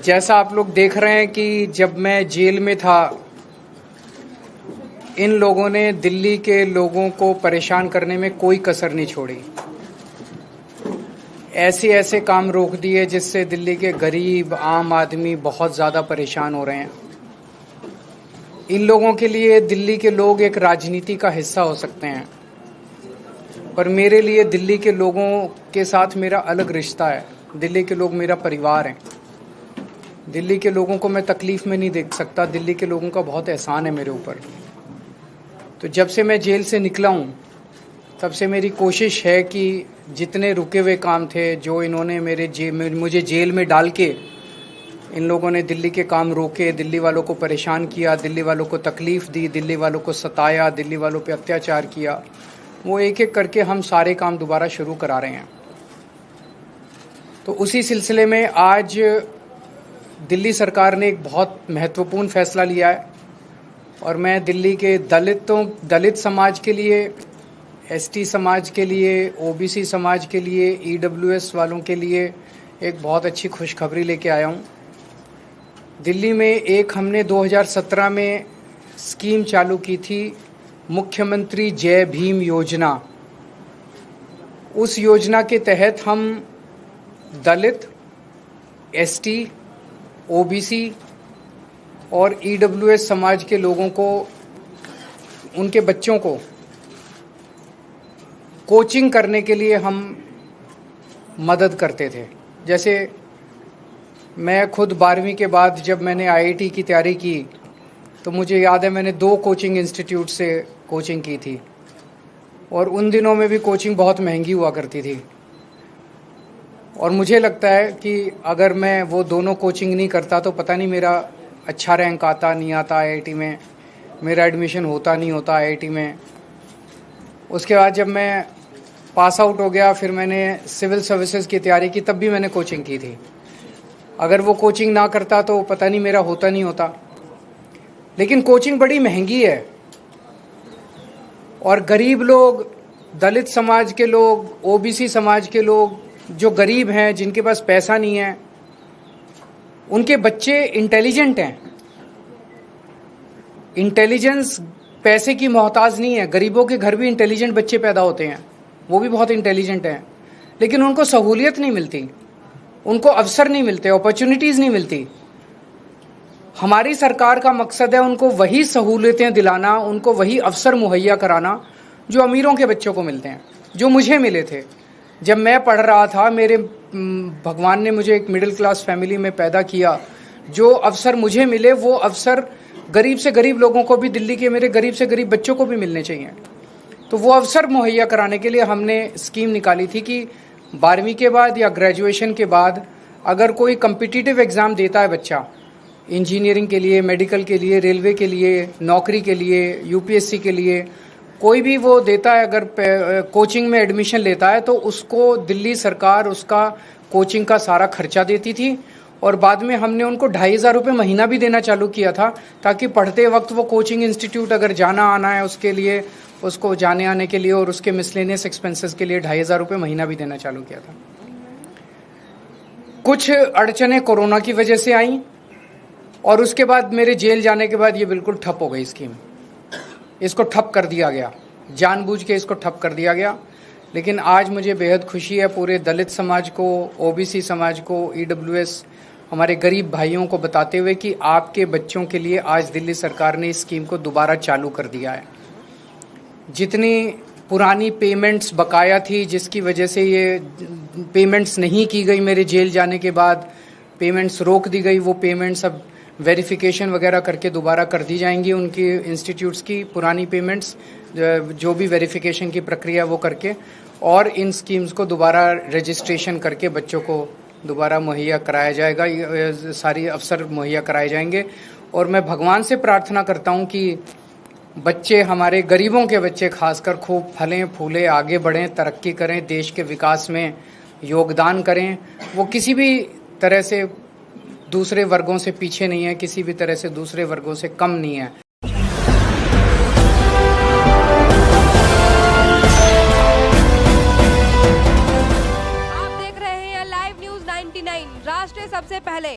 जैसा आप लोग देख रहे हैं कि जब मैं जेल में था, इन लोगों ने दिल्ली के लोगों को परेशान करने में कोई कसर नहीं छोड़ी। ऐसे ऐसे काम रोक दिए जिससे दिल्ली के गरीब आम आदमी बहुत ज़्यादा परेशान हो रहे हैं। इन लोगों के लिए दिल्ली के लोग एक राजनीति का हिस्सा हो सकते हैं, पर मेरे लिए दिल्ली के लोगों के साथ मेरा अलग रिश्ता है। दिल्ली के लोग मेरा परिवार हैं। दिल्ली के लोगों को मैं तकलीफ़ में नहीं देख सकता। दिल्ली के लोगों का बहुत एहसान है मेरे ऊपर। तो जब से मैं जेल से निकला हूँ, तब से मेरी कोशिश है कि जितने रुके हुए काम थे, जो इन्होंने मुझे जेल में डाल के इन लोगों ने दिल्ली के काम रोके, दिल्ली वालों को परेशान किया, दिल्ली वालों को तकलीफ़ दी, दिल्ली वालों को सताया, दिल्ली वालों पे अत्याचार किया, वो एक एक करके हम सारे काम दोबारा शुरू करा रहे हैं। तो उसी सिलसिले में आज दिल्ली सरकार ने एक बहुत महत्वपूर्ण फैसला लिया है और मैं दिल्ली के दलित समाज के लिए, एसटी समाज के लिए, ओबीसी समाज के लिए, ईडब्ल्यूएस वालों के लिए एक बहुत अच्छी खुशखबरी लेके आया हूँ। दिल्ली में हमने 2017 में स्कीम चालू की थी, मुख्यमंत्री जय भीम योजना। उस योजना के तहत हम दलित, एसटी, ओबीसी और ईडब्ल्यूएस समाज के लोगों को, उनके बच्चों को कोचिंग करने के लिए हम मदद करते थे। जैसे मैं खुद 12वीं के बाद जब मैंने आईआईटी की तैयारी की, तो मुझे याद है मैंने 2 कोचिंग इंस्टीट्यूट से कोचिंग की थी और उन दिनों में भी कोचिंग बहुत महंगी हुआ करती थी। और मुझे लगता है कि अगर मैं वो दोनों कोचिंग नहीं करता तो पता नहीं मेरा अच्छा रैंक आता नहीं आता आईआईटी में, मेरा एडमिशन होता नहीं होता आईआईटी में। उसके बाद जब मैं पास आउट हो गया, फिर मैंने सिविल सर्विसेज की तैयारी की, तब भी मैंने कोचिंग की थी। अगर वो कोचिंग ना करता तो पता नहीं मेरा होता नहीं होता। लेकिन कोचिंग बड़ी महंगी है और गरीब लोग, दलित समाज के लोग, ओबीसी समाज के लोग जो गरीब हैं, जिनके पास पैसा नहीं है, उनके बच्चे इंटेलिजेंट हैं। इंटेलिजेंस पैसे की मोहताज नहीं है। गरीबों के घर भी इंटेलिजेंट बच्चे पैदा होते हैं, वो भी बहुत इंटेलिजेंट हैं, लेकिन उनको सहूलियत नहीं मिलती, उनको अवसर नहीं मिलते, अपॉर्चुनिटीज़ नहीं मिलती। हमारी सरकार का मकसद है उनको वही सहूलियतें दिलाना, उनको वही अवसर मुहैया कराना जो अमीरों के बच्चों को मिलते हैं, जो मुझे मिले थे। जब मैं पढ़ रहा था, भगवान ने मुझे एक मिडिल क्लास फैमिली में पैदा किया। जो अवसर मुझे मिले वो अवसर गरीब से गरीब लोगों को भी, दिल्ली के मेरे गरीब से गरीब बच्चों को भी मिलने चाहिए। तो वो अवसर मुहैया कराने के लिए हमने स्कीम निकाली थी कि 12वीं के बाद या ग्रेजुएशन के बाद अगर कोई कम्पिटिटिव एग्ज़ाम देता है बच्चा, इंजीनियरिंग के लिए, मेडिकल के लिए, रेलवे के लिए, नौकरी के लिए, यूपीएससी के लिए, कोई भी वो देता है, अगर कोचिंग में एडमिशन लेता है तो उसको दिल्ली सरकार उसका कोचिंग का सारा खर्चा देती थी। और बाद में हमने उनको 2,500 रुपये महीना भी देना चालू किया था, ताकि पढ़ते वक्त वो कोचिंग इंस्टीट्यूट अगर जाना आना है उसके लिए, उसको जाने आने के लिए और उसके मिसलेनियस एक्सपेंसेस के लिए 2,500 रुपये महीना भी देना चालू किया था। कुछ अड़चनें कोरोना की वजह से आई और उसके बाद मेरे जेल जाने के बाद ये बिल्कुल ठप हो गई स्कीम। इसको ठप कर दिया गया, जानबूझ के इसको ठप कर दिया गया। लेकिन आज मुझे बेहद खुशी है पूरे दलित समाज को, ओबीसी समाज को, ईडब्ल्यूएस, हमारे गरीब भाइयों को बताते हुए कि आपके बच्चों के लिए आज दिल्ली सरकार ने इस स्कीम को दोबारा चालू कर दिया है। जितनी पुरानी पेमेंट्स बकाया थी, जिसकी वजह से ये पेमेंट्स नहीं की गई, मेरे जेल जाने के बाद पेमेंट्स रोक दी गई, वो पेमेंट्स अब वेरिफिकेशन वगैरह करके दोबारा कर दी जाएंगी। उनकी इंस्टीट्यूट्स की पुरानी पेमेंट्स, जो भी वेरिफिकेशन की प्रक्रिया वो करके, और इन स्कीम्स को दोबारा रजिस्ट्रेशन करके बच्चों को दोबारा मुहैया कराया जाएगा, सारी अवसर मुहैया कराए जाएंगे। और मैं भगवान से प्रार्थना करता हूँ कि बच्चे, हमारे गरीबों के बच्चे खासकर, खूब फलें फूलें, आगे बढ़ें, तरक्की करें, देश के विकास में योगदान करें। वो किसी भी तरह से दूसरे वर्गों से पीछे नहीं है, किसी भी तरह से दूसरे वर्गों से कम नहीं है। आप देख रहे हैं लाइव न्यूज़ 99, राष्ट्र सबसे पहले।